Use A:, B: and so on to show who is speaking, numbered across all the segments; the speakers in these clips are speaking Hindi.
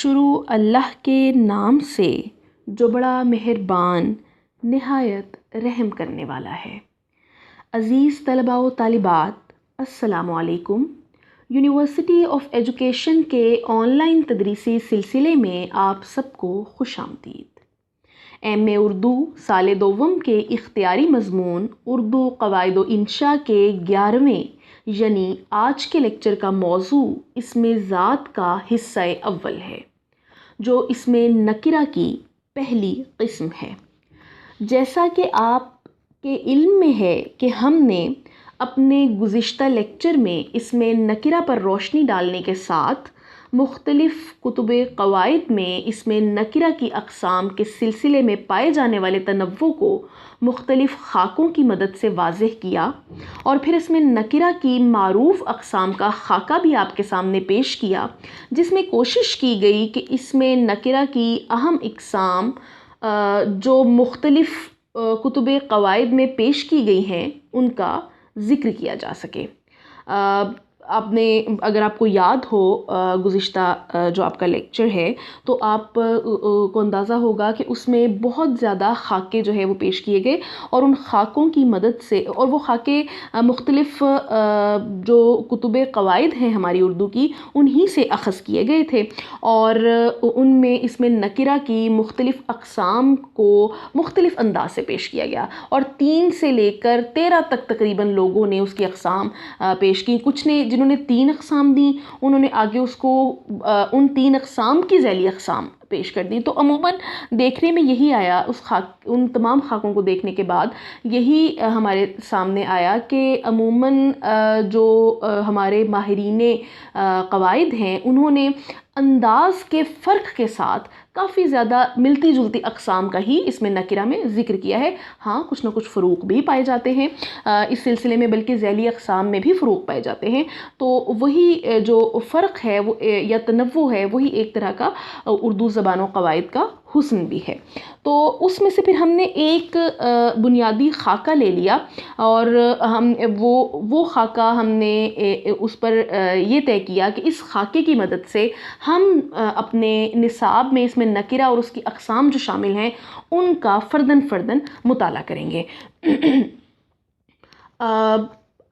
A: शुरू अल्लाह के नाम से जो बड़ा मेहरबान निहायत रहम करने वाला है। अज़ीज़ तलबा व तालिबात, अस्सलामु अलैकुम। यूनिवर्सिटी ऑफ़ एजुकेशन के ऑनलाइन तदरीसी सिलसिले में आप सबको खुशामदीद। एम.ए. उर्दू साल दोवम के इख्तियारी मज़मून उर्दू क़वाइद व इंशा के 11वें यानी आज के लेक्चर का मौजू इसमें ज़ात का हिस्सा अव्वल है, जो इसमें नकिरा की पहली किस्म है। जैसा कि आपके इल्म में है कि हमने अपने गुज़िश्ता लेक्चर में इसमें नकिरा पर रोशनी डालने के साथ मुख्तलिफ़ कुतुबे क़वाइद में इसमें नकिरा की अक़साम के सिलसिले में पाए जाने वाले तनव्वुं को मुख्तलिफ़ ख़ाकों की मदद से वाज़ेह किया, और फिर इसमें नकिरा की मारूफ़ अक़साम का ख़ाका भी आपके सामने पेश किया, जिसमें कोशिश की गई कि इसमें नकिरा की अहम अक़साम जो मुख्तलिफ़ कुतुबे क़वाइद में पेश की गई हैं उनका ज़िक्र किया जा सके। आपने, अगर आपको याद हो गुज़िश्ता जो आपका लेक्चर है, तो आप को अंदाज़ा होगा कि उसमें बहुत ज़्यादा ख़ाके जो है वो पेश किए गए, और उन ख़ाकों की मदद से, और वो ख़ाके मुख्तलिफ़ जो कुतुबे क़वाइद हैं हमारी उर्दू की, उन्हीं से अख़ज़ किए गए थे, और उनमें इसमें नकिरा की मुख्तलिफ़ अक़साम को मुख्तलिफ़ अंदाज़ से पेश किया गया, और 3 से लेकर 13 तक तकरीबन लोगों ने उसकी अक़साम पेश की। कुछ ने, जिन्होंने 3 अक़साम दी, उन्होंने आगे उसको उन 3 अक़साम की ज़ैली अक़साम पेश कर दी। तो अमूमन देखने में यही आया, उन तमाम ख़ाकों को देखने के बाद यही हमारे सामने आया कि अमूमन जो हमारे माहिरीने क़वाइद हैं, उन्होंने अंदाज़ के फ़र्क के साथ काफ़ी ज़्यादा मिलती जुलती अक़साम का ही इसमें नकिरा में ज़िक्र किया है। हाँ, कुछ ना कुछ फ़रूक़ भी पाए जाते हैं इस सिलसिले में, बल्कि ज़ैली अक़साम में भी फ़रूक़ पाए जाते हैं। तो वही जो फ़र्क है वो या तनव्वु है, वही एक तरह का उर्दू ज़बान व क़वाइद का हुस्न भी है। तो उसमें से फिर हमने एक बुनियादी ख़ाका ले लिया, और हम वो ख़ाका हमने उस पर ये तय किया कि इस ख़ाके की मदद से हम अपने निसाब में इसमें नकिरा और उसकी अक़साम जो शामिल हैं उनका फ़र्दन मुताला करेंगे।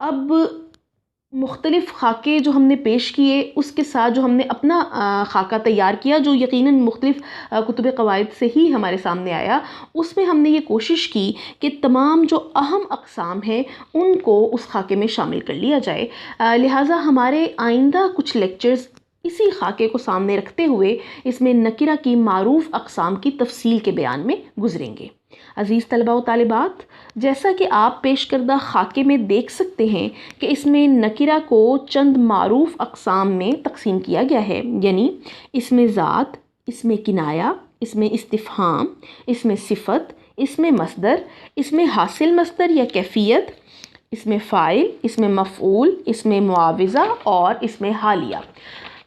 A: अब मुख्तलिफ़ ख़ाके जो हमने पेश किए, उसके साथ जो हमने अपना ख़ाका तैयार किया, जो यकीनन मुख्तलिफ़ कुतुब क़वाइद से ही हमारे सामने आया, उसमें हमने ये कोशिश की कि तमाम जो अहम अक़साम हैं उनको उस ख़ाके में शामिल कर लिया जाए। लिहाजा हमारे आइंदा कुछ लेक्चर्स इसी ख़ाके को सामने रखते हुए इसमें नकिरा की मारूफ़ अक़साम की तफ़सील के बयान में गुज़रेंगे। अज़ीज़ तलबा व तालिबात, जैसा कि आप पेश करदा ख़ाके में देख सकते हैं कि इसमें नकिरा को चंद मारूफ़ अक़साम में तक़सीम किया गया है, यानी इसमें ज़ात, इसमें किनाया, इसमें इस्तिफ़हाम, इसमें सिफ़त, इसमें मस्दर, इसमें हासिल मस्दर या कैफ़ियत, इसमें फ़ाइल, इसमें मफ़ऊल, इसमें मुआविज़ा और इसमें हालिया।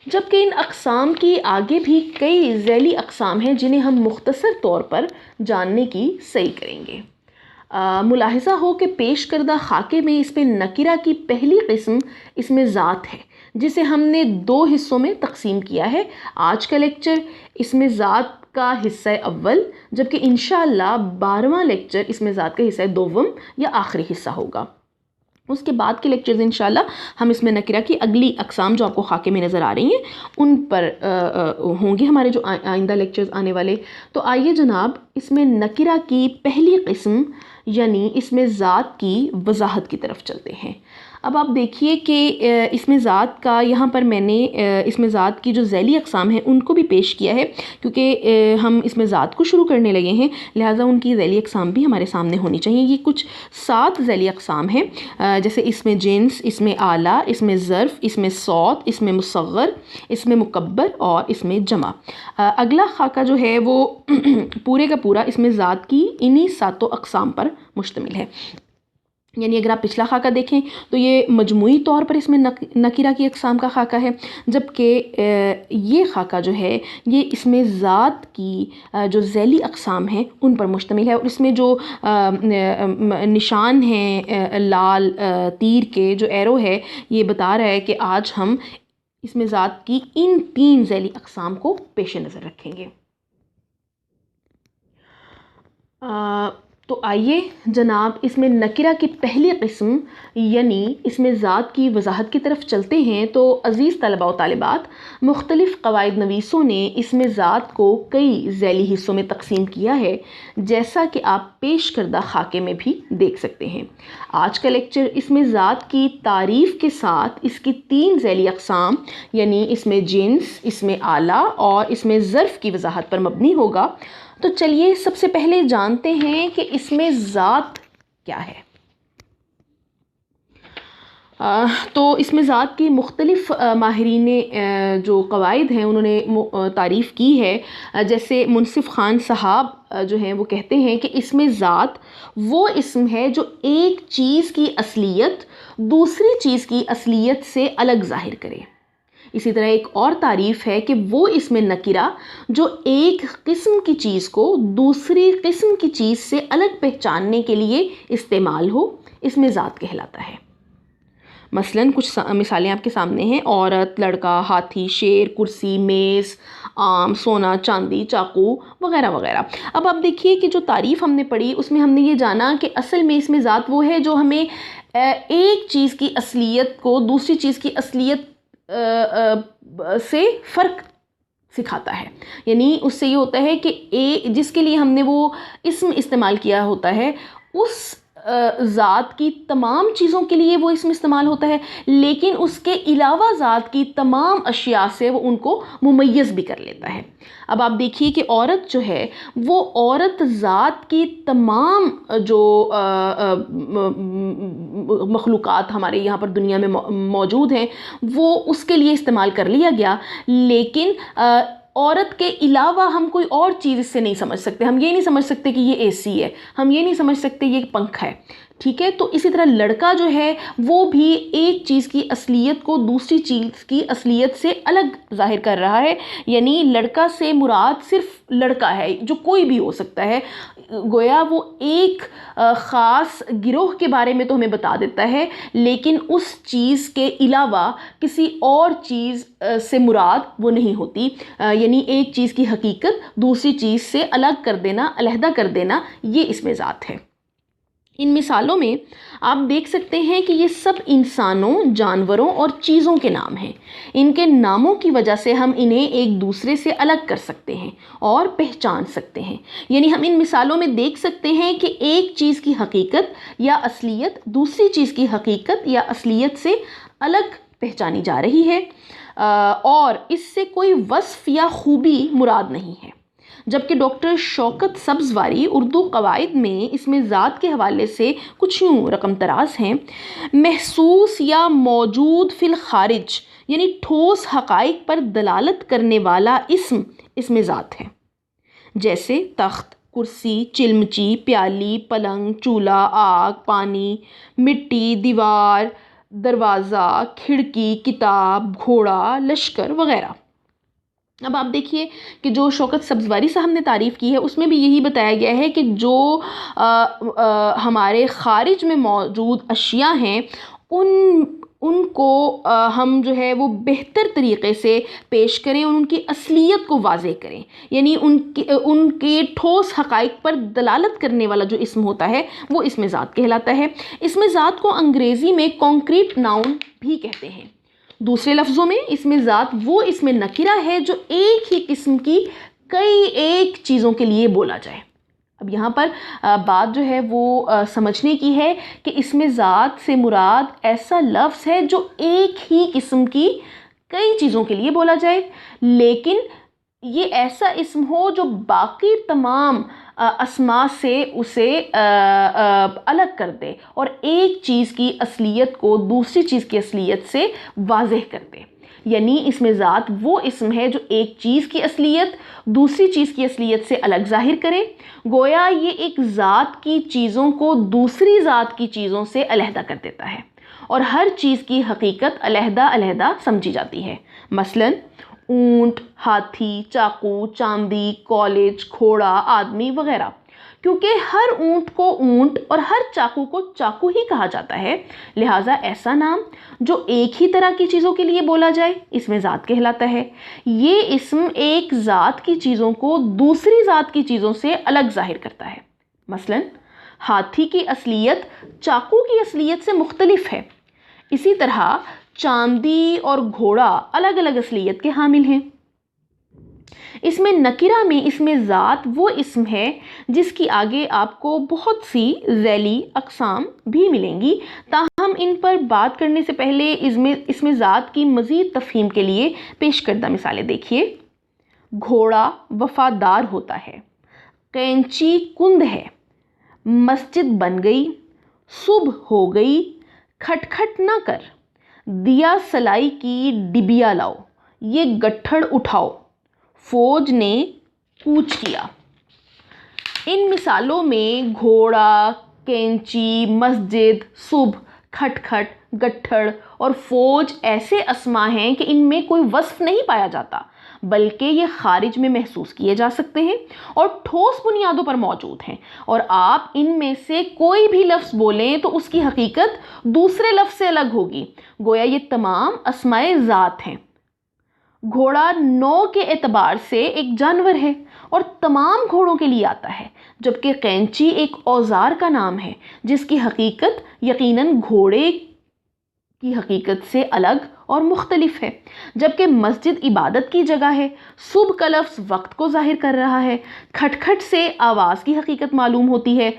A: जबकि इन अक़साम की आगे भी कई ज़ैली अक़साम हैं जिन्हें हम मुख्तसर तौर पर जानने की सही करेंगे। मुलाहिज़ा हो कि पेश करदा ख़ाके में इसमें नकिरा की पहली किस्म इसमें ज़ात है, जिसे हमने 2 हिस्सों में तक़सीम किया है। आज का लेक्चर इसमें ज़ात का हिस्सा अव्वल, जबकि इंशाअल्लाह 12वां लेक्चर इसमें ज़ात का हिस्सा दोवम या आखिरी हिस्सा होगा। उसके बाद के लेक्चर्स इंशाल्लाह हम इसमें नकिरा की अगली अक़साम जो आपको ख़ाके में नज़र आ रही हैं उन पर होंगे हमारे जो आइंदा लेक्चर्स आने वाले। तो आइए जनाब, इसमें नकिरा की पहली किस्म यानी इसमें ज़ात की वज़ाहत की तरफ चलते हैं। अब आप देखिए कि इसमें ज़ात का, यहाँ पर मैंने इसमें ज़ात की जो ज़ैली अक़साम हैं उनको भी पेश किया है, क्योंकि हम इसमें ज़ात को शुरू करने लगे हैं, लिहाजा उनकी ज़ैली अक़साम भी हमारे सामने होनी चाहिए। ये कुछ 7 ज़ैली अक़साम हैं, जैसे इसमें जिन्स, इसमें आला, इसमें ज़र्फ़, इसमें सौत, इसमें मुसग़्ग़र, इसमें मुकब्बर और इसमें जमा। अगला ख़ाका जो है वो पूरे का पूरा इसमें ज़ात की इन्हीं 7 अक़साम पर मुश्तमिल है। यानी अगर आप पिछला ख़ाका देखें तो ये मजमूई तौर पर इसमें नकिरा की अक़साम का ख़ाका है, जबकि ये ख़ाका जो है ये इसमें ज़ात की जो ज़ैली अक़साम हैं उन पर मुश्तमिल है। और इसमें जो निशान हैं लाल तीर के, जो एरो है, ये बता रहा है कि आज हम इसमें ज़ात की इन 3 ज़ैली अक़साम को पेश नज़र रखेंगे। तो आइए जनाब इसमें नकिरा की पहली किस्म यानी इसमें ज़ात की वजाहत की तरफ चलते हैं। तो अज़ीज़ तलबा व तालिबात, मुख्तलिफ़ क़वाइद नवीसों ने इसमें ज़ात को कई ज़ैली हिस्सों में तकसीम किया है, जैसा कि आप पेश करदा खाके में भी देख सकते हैं। आज का लेक्चर इसमें ज़ात की तारीफ़ के साथ इसकी 3 ज़ैली अक़साम यानी इसमें जिन्स, इसमें आला और इसमें ज़र्फ़ की वजाहत पर मबनी होगा। तो चलिए सबसे पहले जानते हैं कि इसमें ज़ात क्या है। तो इसमें ज़ात की मुख्तलिफ़ माहिरीन जो क़वाइद हैं उन्होंने तारीफ़ की है। जैसे मुनसिफ़ ख़ान साहब जो हैं वो कहते हैं कि इसमें ज़ात वो इस्म है जो एक चीज़ की असलियत दूसरी चीज़ की असलियत से अलग ज़ाहिर करे। इसी तरह एक और तारीफ़ है कि वो इसमें नकिरा जो एक किस्म की चीज़ को दूसरी किस्म की चीज़ से अलग पहचानने के लिए इस्तेमाल हो, इसमें ज़ात कहलाता है। मसलन कुछ मिसालें आपके सामने हैं। औरत, लड़का, हाथी, शेर, कुर्सी, मेज़, आम, सोना, चांदी, चाकू वगैरह वगैरह। अब आप देखिए कि जो तारीफ़ हमने पढ़ी उसमें हमने ये जाना कि असल में इसमें ज़ात वो है जो हमें एक चीज़ की असलियत को दूसरी चीज़ की असलियत से फ़र्क सिखाता है। यानी उससे ये होता है कि जिसके लिए हमने वो इस्म इस्तेमाल किया होता है उस ज़ात की तमाम चीज़ों के लिए वो इसमें इस्तेमाल होता है, लेकिन उसके अलावा ज़ात की तमाम अशिया से वो उनको मुमय्यज़ भी कर लेता है। अब आप देखिए कि औरत जो है वो औरत ज़ात की तमाम जो मखलूक़ात हमारे यहाँ पर दुनिया में मौजूद हैं वो उसके लिए इस्तेमाल कर लिया गया, लेकिन औरत के अलावा हम कोई और चीज़ इससे नहीं समझ सकते। हम ये नहीं समझ सकते कि ये एसी है, हम ये नहीं समझ सकते ये पंखा है, ठीक है। तो इसी तरह लड़का जो है वो भी एक चीज़ की असलियत को दूसरी चीज़ की असलियत से अलग जाहिर कर रहा है। यानी लड़का से मुराद सिर्फ लड़का है जो कोई भी हो सकता है। गोया वो एक ख़ास गिरोह के बारे में तो हमें बता देता है, लेकिन उस चीज़ के अलावा किसी और चीज़ से मुराद वो नहीं होती। यानी एक चीज़ की हकीकत दूसरी चीज़ से अलग कर देना, अलहदा कर देना, ये इसमें ज़ात है। इन मिसालों में आप देख सकते हैं कि ये सब इंसानों, जानवरों और चीज़ों के नाम हैं। इनके नामों की वजह से हम इन्हें एक दूसरे से अलग कर सकते हैं और पहचान सकते हैं। यानी हम इन मिसालों में देख सकते हैं कि एक चीज़ की हकीकत या असलियत दूसरी चीज़ की हकीकत या असलियत से अलग पहचानी जा रही है और इससे कोई वस्फ या खूबी मुराद नहीं है। जबकि डॉक्टर शौकत सब्ज़वारी उर्दू क़वाइद में इसमें ज़ात के हवाले से कुछ यूँ रकम तराज हैं। महसूस या मौजूद फिल खारिज यानी ठोस हक़ाइक़ पर दलालत करने वाला इस्म इसमें ज़ात है। जैसे तख्त, कुर्सी, चिलमची, प्याली, पलंग, चूल्हा, आग, पानी, मिट्टी, दीवार, दरवाज़ा, खिड़की, किताब, घोड़ा, लश्कर वग़ैरह। अब आप देखिए कि जो शौकत सब्ज़वारी साहब ने तारीफ़ की है उसमें भी यही बताया गया है कि जो हमारे ख़ारिज में मौजूद अशिया हैं उनको हम जो है वो बेहतर तरीक़े से पेश करें और उनकी असलियत को वाज़ेह करें। यानी उनके ठोस हक़ाइक़ पर दलालत करने वाला जो इस्म होता है वो इसमें ज़ात कहलाता है। इसमें ज़ात को अंग्रेज़ी में कॉन्क्रीट नाउन भी कहते हैं। दूसरे लफ्ज़ों में इसमें ज़ात वो इसमें नकिरा है जो एक ही किस्म की कई एक चीज़ों के लिए बोला जाए। अब यहाँ पर बात जो है वो समझने की है कि इसमें ज़ात से मुराद ऐसा लफ्ज़ है जो एक ही किस्म की कई चीज़ों के लिए बोला जाए, लेकिन ये ऐसा इस्म हो जो बाकी तमाम अस्मा से उसे अलग कर दे और एक चीज़ की असलियत को दूसरी चीज़ की असलियत से वाज़ेह कर दे। यानी इसमें ज़ात वो इस्म है जो एक चीज़ की असलियत दूसरी चीज़ की असलियत से अलग ज़ाहिर करे। गोया ये एक ज़ात की चीज़ों को दूसरी ज़ात की चीज़ों से अलहदा कर देता है और हर चीज़ की हकीकत अलहदा अलहदा समझी जाती है। मसलन ऊंट, हाथी, चाकू, चांदी, कॉलेज, घोड़ा, आदमी वगैरह। क्योंकि हर ऊंट को ऊंट और हर चाकू को चाकू ही कहा जाता है, लिहाजा ऐसा नाम जो एक ही तरह की चीज़ों के लिए बोला जाए इसमें ज़ात कहलाता है। ये इस्म एक ज़ात की चीज़ों को दूसरी ज़ात की चीज़ों से अलग जाहिर करता है। मसलन हाथी की असलियत चाकू की असलियत से मुख्तलिफ है। इसी तरह चांदी और घोड़ा अलग अलग असलियत के हामिल हैं। इसमें नकीरा में इसमें ज़ात वो इस्म है जिसकी आगे आपको बहुत सी ज़ैली अक़साम भी मिलेंगी। ताहम इन पर बात करने से पहले इसमें ज़ात की मज़ीद तफ़हीम के लिए पेश करदा मिसालें देखिए। घोड़ा वफ़ादार होता है, कैंची कुंद है, मस्जिद बन गई, सुबह हो गई, खटखट ना कर, दिया सलाई की डिबिया लाओ, ये गट्ठड़ उठाओ, फौज ने कूच किया। इन मिसालों में घोड़ा, कैंची, मस्जिद, सुबह, खटखट, गट्ठड़ और फौज ऐसे अस्मा हैं कि इनमें कोई वस्फ नहीं पाया जाता, बल्कि ये खारिज में महसूस किए जा सकते हैं और ठोस बुनियादों पर मौजूद हैं। और आप इनमें से कोई भी लफ्ज़ बोलें तो उसकी हकीकत दूसरे लफ्ज़ से अलग होगी। गोया ये तमाम अस्माए ज़ात हैं। घोड़ा नौ के एतबार से एक जानवर है और तमाम घोड़ों के लिए आता है, जबकि कैंची एक औजार का नाम है जिसकी हकीकत यकीनन घोड़े की हकीकत से अलग और मुख्तलिफ है। जबकि मस्जिद इबादत की जगह है, सुबह का लफ्ज़ वक्त को जाहिर कर रहा है, खटखट से आवाज़ की हकीकत मालूम होती है,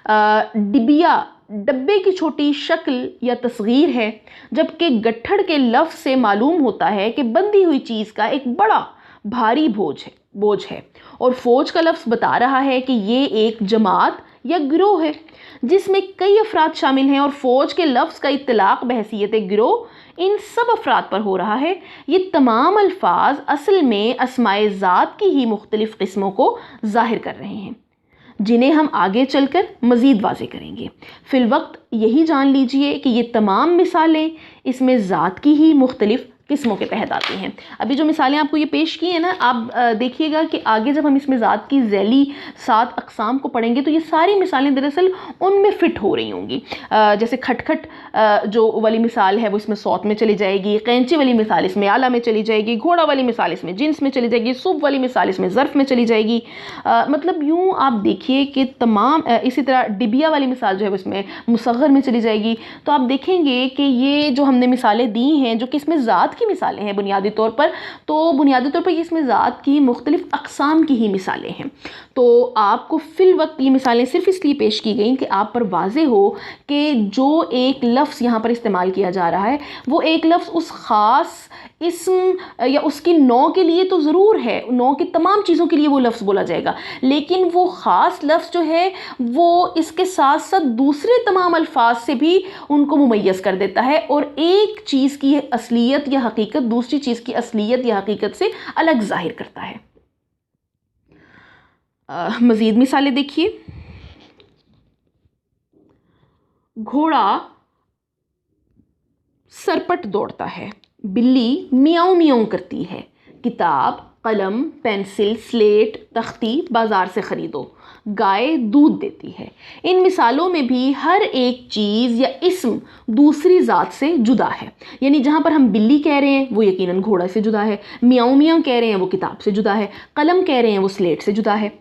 A: डिबिया डब्बे की छोटी शक्ल या तस्गीर है, जबकि गट्ठड़ के लफ्ज़ से मालूम होता है कि बंधी हुई चीज़ का एक बड़ा भारी बोझ है। और फ़ौज का लफ्ज़ बता रहा है कि ये एक जमात या गिरोह है जिसमें कई अफराद शामिल हैं। और फ़ौज के लफ्ज़ का इत्तलाक़ बहैसियत गिरोह इन सब अफराद पर हो रहा है। ये तमाम अल्फाज असल में अस्माए ज़ात की ही मुख्तलिफ़ किस्मों को ज़ाहिर कर रहे हैं, जिन्हें हम आगे चलकर मज़ीद वाज़े करेंगे। फ़िलवक्त यही जान लीजिए कि ये तमाम मिसालें इसमें ज़ात की ही मुख्तलिफ़ किस्मों के तहत आती हैं। अभी जो मिसालें आपको ये पेश की हैं ना, आप देखिएगा कि आगे जब हम इसमें ज़ात की ज़ैली 7 अक़साम को पढ़ेंगे तो ये सारी मिसालें दरअसल उनमें फ़िट हो रही होंगी। जैसे खटखट जो वाली मिसाल है वो इसमें सौत में चली जाएगी, कैंची वाली मिसाल इसमें आला में चली जाएगी, घोड़ा वाली मिसाल इसमें जिन्स में चली जाएगी, सुब वाली मिसाल इसमें ज़र्फ़ में चली जाएगी। मतलब यूँ आप देखिए कि तमाम इसी तरह डिबिया वाली मिसाल जो है वो इसमें मुसग़्ग़र में चली जाएगी। तो आप देखेंगे कि ये जो हमने मिसालें दी हैं जो कि इसमें ज़ात की मिसालें हैं बुनियादी तौर पर, तो बुनियादी तौर पर इसमें ज़ात की मुख्तलिफ़ अक़साम की ही मिसालें हैं। तो आपको फ़िल वक्त ये मिसालें सिर्फ़ इसलिए पेश की गई कि आप पर वाज़े हो कि जो एक लफ्ज़ यहाँ पर इस्तेमाल किया जा रहा है वो एक लफ्ज़ उस ख़ास इस्म या उसकी नौ के लिए तो ज़रूर है, नौ की तमाम चीज़ों के लिए वो लफ्ज़ बोला जाएगा, लेकिन वो ख़ास लफ्ज़ जो है वो इसके साथ साथ दूसरे तमाम अल्फाज से भी उनको मुमय्यज़ कर देता है और एक चीज़ की असलियत या हकीकत दूसरी चीज़ की असलियत या हकीकत से अलग ज़ाहिर करता है। मज़ीद मिसालें देखिए। घोड़ा सरपट दौड़ता है, बिल्ली मियाऊं मियाऊं करती है, किताब, कलम, पेंसिल, स्लेट, तख्ती बाज़ार से ख़रीदो, गाय दूध देती है। इन मिसालों में भी हर एक चीज़ या इस्म दूसरी ज़ात से जुदा है। यानी जहाँ पर हम बिल्ली कह रहे हैं वो यकीनन घोड़ा से जुदा है, मियाऊं मियाऊं कह रहे हैं वो किताब से जुदा है, कलम कह रहे हैं वो स्लेट से जुदा है।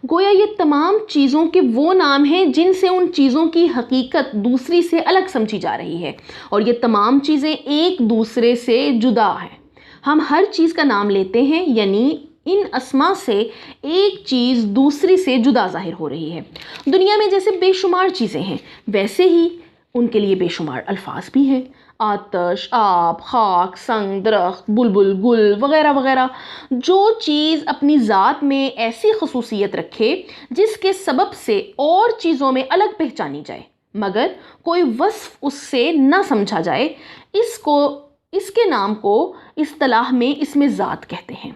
A: गोया ये तमाम चीज़ों के वो नाम हैं जिनसे उन चीज़ों की हकीकत दूसरी से अलग समझी जा रही है और ये तमाम चीज़ें एक दूसरे से जुदा हैं। हम हर चीज़ का नाम लेते हैं यानी इन अस्मा से एक चीज़ दूसरी से जुदा ज़ाहिर हो रही है। दुनिया में जैसे बेशुमार चीज़ें हैं वैसे ही उनके लिए बेशुमार अल्फाज भी हैं। आतश, आब, खाक, संग, दरख्त, बुलबुल, गुल वगैरह वगैरह। जो चीज़ अपनी ज़ात में ऐसी खसूसियत रखे जिसके सबब से और चीज़ों में अलग पहचानी जाए मगर कोई वस्फ उससे न समझा जाए, इसके नाम को इस्तिलाह में इसमें ज़ात कहते हैं।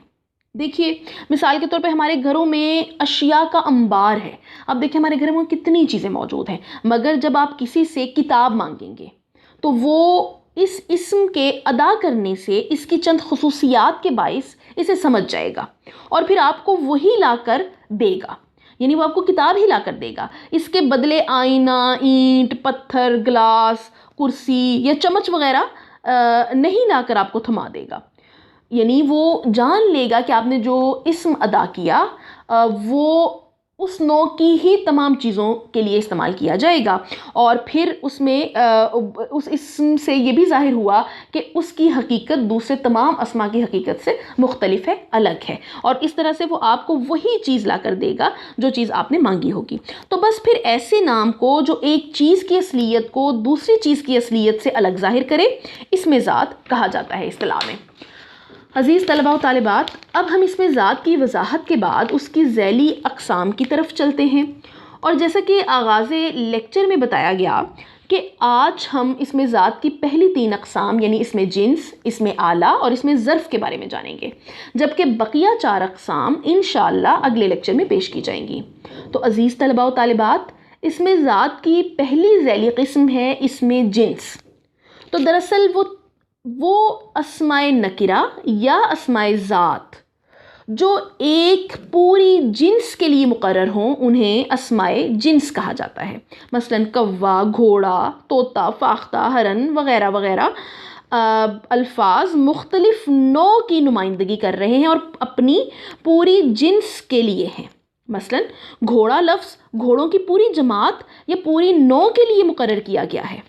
A: देखिए मिसाल के तौर पे हमारे घरों में अशिया का अंबार है। अब देखिए हमारे घर में कितनी चीज़ें मौजूद हैं, मगर जब आप किसी से किताब मांगेंगे तो वो इस इस्म के अदा करने से इसकी चंद खुसूसियात के बाइस इसे समझ जाएगा और फिर आपको वही लाकर देगा। यानी वो आपको किताब ही ला कर देगा। इसके बदले आईना, ईंट, पत्थर, गिलास, कुर्सी या चम्मच वगैरह नहीं लाकर आपको थमा देगा। यानी वो जान लेगा कि आपने जो इस्म अदा किया वो उस नौ की ही तमाम चीज़ों के लिए इस्तेमाल किया जाएगा। और फिर उसमें उस इस्म से ये भी ज़ाहिर हुआ कि उसकी हकीकत दूसरे तमाम अस्मा की हकीकत से मुख्तलिफ है, अलग है, और इस तरह से वो आपको वही चीज़ ला कर देगा जो चीज़ आपने मांगी होगी। तो बस फिर ऐसे नाम को जो एक चीज़ की असलियत को दूसरी चीज़ की असलियत से अलग ज़ाहिर करे, इसमें ज़ात कहा जाता है इस्तिलाह में। अज़ीज़ तलबा व तालिबात, अब हम इसमें ज़ात की वजाहत के बाद उसकी ज़ैली अक़साम की तरफ चलते हैं। और जैसा कि आगाज़ लेक्चर में बताया गया कि आज हम इसमें ज़ात की पहली 3 अक़साम यानी इसमें जिन्स, इसमें आला और इसमें ज़र्फ़ के बारे में जानेंगे, जबकि बकिया 4 अक़साम इंशाअल्लाह अगले लेक्चर में पेश की जाएंगी। तो अज़ीज़ तलबा व तालिबात, इसमें ज़ात की पहली ज़ैली क़िस्म है इसमें जिन्स। तो दरअसल वो अस्माए नकिरा या अस्माए ज़ात जो एक पूरी जिन्स के लिए मुकर्रर हों, उन्हें अस्माए जिन्स कहा जाता है। मसलन कौवा, घोड़ा, तोता, फाख्ता, हरन वगैरह वगैरह अल्फाज मुख्तलिफ नौ की नुमाइंदगी कर रहे हैं और अपनी पूरी जिन्स के लिए हैं। मसलन घोड़ा लफ्ज़ घोड़ों की पूरी जमात या पूरी नौ के लिए मुकर्रर किया गया है।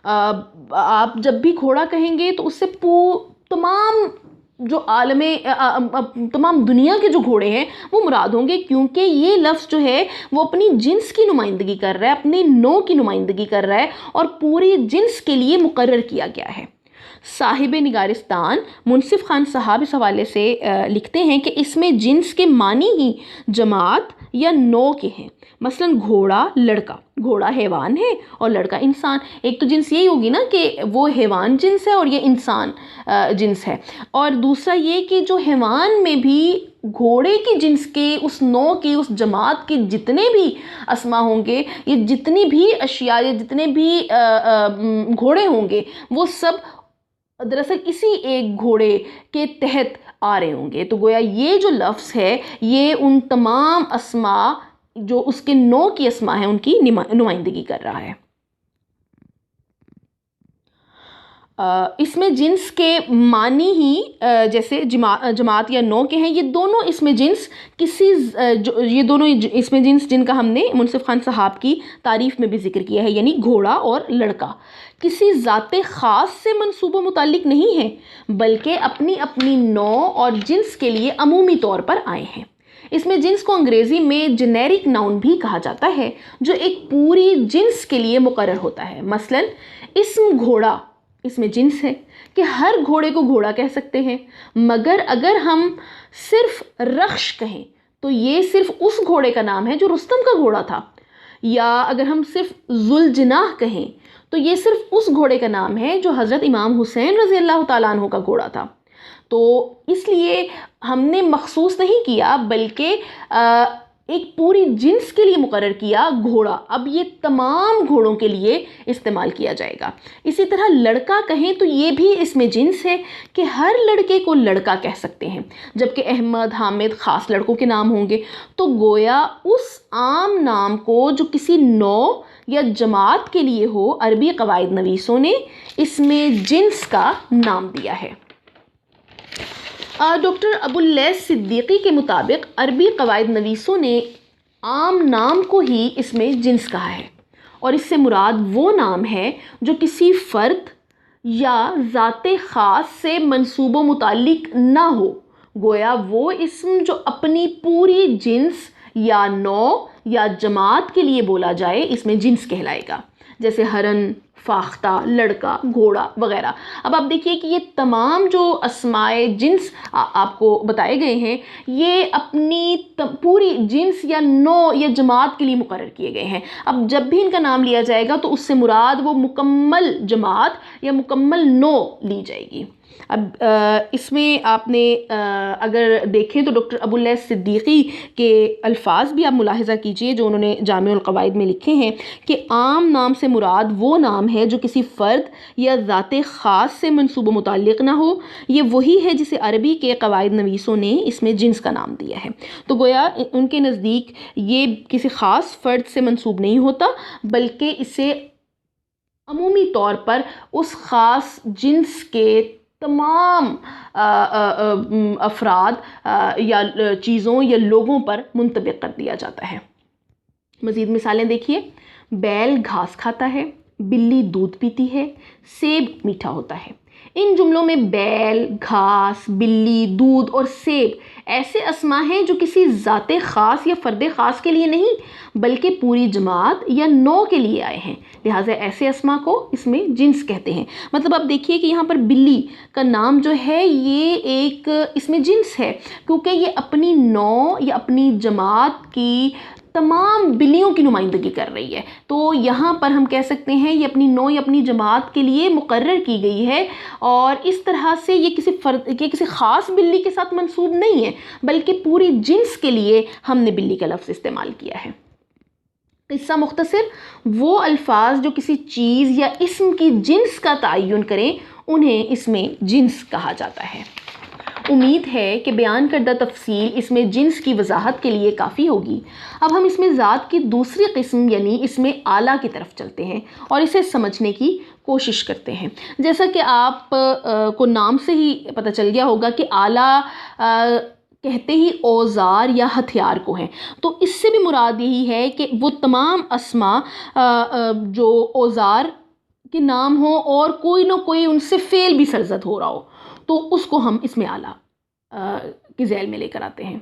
A: आप जब भी घोड़ा कहेंगे तो उससे तमाम जो तमाम दुनिया के जो घोड़े हैं वो मुराद होंगे, क्योंकि ये लफ्ज़ जो है वो अपनी जिन्स की नुमाइंदगी कर रहा है, अपनी नौ की नुमाइंदगी कर रहा है और पूरी जिन्स के लिए मुकर्रर किया गया है। साहिब निगारिस्तान मुनसिफ खान साहब इस हवाले से लिखते हैं कि इसमें जिन्स के मानी ही जमात या नौ के हैं। मसलन घोड़ा लड़का, घोड़ा हैवान है और लड़का इंसान। एक तो जिन्स यही होगी ना कि वो हैवान जिन्स है और ये इंसान जिन्स है, और दूसरा ये कि जो हैवान में भी घोड़े की जिन्स के उस नौ की उस जमात के जितने भी अस्मा होंगे, ये जितनी भी अशिया या जितने भी घोड़े होंगे वो सब दरअसल इसी एक घोड़े के तहत आ रहे होंगे। तो गोया ये जो लफ्ज़ है ये उन तमाम अस्मा जो उसके नौ की अस्मा है उनकी नुमाइंदगी कर रहा है। इसमें जिन्स के मानी ही जैसे जमात या नौ के हैं, ये दोनों इसमें जिन्स ये दोनों इसमें जिन्स जिनका हमने मुनसिफ खान साहब की तारीफ़ में भी जिक्र किया है, यानी घोड़ा और लड़का किसी ज़ाते ख़ास से मंसूबों मुतालिक नहीं है, बल्कि अपनी अपनी नौ और जिन्स के लिए अमूमी तौर पर आए हैं। इसमें जिन्स को अंग्रेज़ी में जेनेरिक नाउन भी कहा जाता है, जो एक पूरी जिन्स के लिए मुकर्रर होता है। मसलन इस्म घोड़ा, इसमें जिन्स है कि हर घोड़े को घोड़ा कह सकते हैं, मगर अगर हम सिर्फ रख्श कहें तो ये सिर्फ उस घोड़े का नाम है जो रुस्तम का घोड़ा था, या अगर हम सिर्फ जुल्जनाह कहें तो ये सिर्फ उस घोड़े का नाम है जो हज़रत इमाम हुसैन रज़ी अल्लाह तआला अन्हु का घोड़ा था। तो इसलिए हमने मखसूस नहीं किया, बल्कि एक पूरी जिन्स के लिए मुकर्रर किया घोड़ा। अब ये तमाम घोड़ों के लिए इस्तेमाल किया जाएगा। इसी तरह लड़का कहें तो ये भी इसमें जिन्स है कि हर लड़के को लड़का कह सकते हैं, जबकि अहमद, हामिद ख़ास लड़कों के नाम होंगे। तो गोया उस आम नाम को जो किसी नौ या जमात के लिए हो, अरबी क़वाइद नवीसों ने इसमें जिन्स का नाम दिया है। डॉक्टर अबुल्लैस सिद्दीकी के मुताबिक अरबी क़वाइद नवीसों ने आम नाम को ही इसमें जिन्स कहा है, और इससे मुराद वो नाम है जो किसी फ़र्द या ज़ाते ख़ास से मंसूबों मुतालिक ना हो। गोया वो इस्म जो अपनी पूरी जिन्स या नौ या जमात के लिए बोला जाए, इसमें जिन्स कहलाएगा, जैसे हरन, फाख्ता, लड़का, घोड़ा वगैरह। अब आप देखिए कि ये तमाम जो अस्माए जिन्स आपको बताए गए हैं, ये अपनी पूरी जिन्स या नौ या जमात के लिए मुकर्रर किए गए हैं। अब जब भी इनका नाम लिया जाएगा तो उससे मुराद वो मुकम्मल जमात या मुकम्मल नौ ली जाएगी। अब इसमें आपने अगर देखें तो डॉक्टर अबुल्लैस सिद्दीकी के अल्फाज भी आप मुलाहिज़ा कीजिए जो उन्होंने जामिउल क़वाइद में लिखे हैं कि आम नाम से मुराद वो नाम है जो किसी फ़र्द या ज़ात ख़ास से मंसूब मुताल्लिक़ ना हो। ये वही है जिसे अरबी के क़वाइद नवीसों ने इसमें जिन्स का नाम दिया है। तो गोया उनके नज़दीक ये किसी ख़ास फ़र्द से मंसूब नहीं होता, बल्कि इसे अमूमी तौर पर उस ख़ास जिन्स के तमाम अफराद या चीज़ों या लोगों पर मुंतबिक कर दिया जाता है। मज़ीद मिसालें देखिए, बैल घास खाता है, बिल्ली दूध पीती है, सेब मीठा होता है। इन जुमलों में बैल, घास, बिल्ली, दूध और सेब ऐसे अस्मा हैं जो किसी ज़ाते ख़ास या फ़र्द ख़ास के लिए नहीं बल्कि पूरी जमात या नौ के लिए आए हैं। लिहाजा ऐसे अस्मा को इसमें जिन्स कहते हैं। मतलब आप देखिए कि यहाँ पर बिल्ली का नाम जो है ये एक इसमें जिन्स है, क्योंकि ये अपनी नौ या अपनी जमात की तमाम बिल्लियों की नुमाइंदगी कर रही है। तो यहाँ पर हम कह सकते हैं ये अपनी नौ या अपनी जमात के लिए मुकर्रर की गई है, और इस तरह से ये किसी ख़ास बिल्ली के साथ मंसूब नहीं है बल्कि पूरी जिन्स के लिए हमने बिल्ली का लफ्ज़ इस्तेमाल किया है। किस्सा मुख्तसर, वो अल्फाज जो किसी चीज़ या इस्म की जिन्स का तयन करें उन्हें इसमें जिन्स कहा जाता है। उम्मीद है कि बयान करदा तफसील इसमें जिन्स की वजाहत के लिए काफ़ी होगी। अब हम इसमें ज़ात की दूसरी किस्म यानी इसमें आला की तरफ चलते हैं और इसे समझने की कोशिश करते हैं। जैसा कि आप को नाम से ही पता चल गया होगा कि आला कहते ही औज़ार या हथियार को हैं। तो इससे भी मुराद यही है कि वो तमाम अस्मा जो औज़ार के नाम हो और कोई ना कोई उनसे फ़ेल भी सरज़द हो रहा हो, तो उसको हम इसमें आला की झैल में लेकर आते हैं।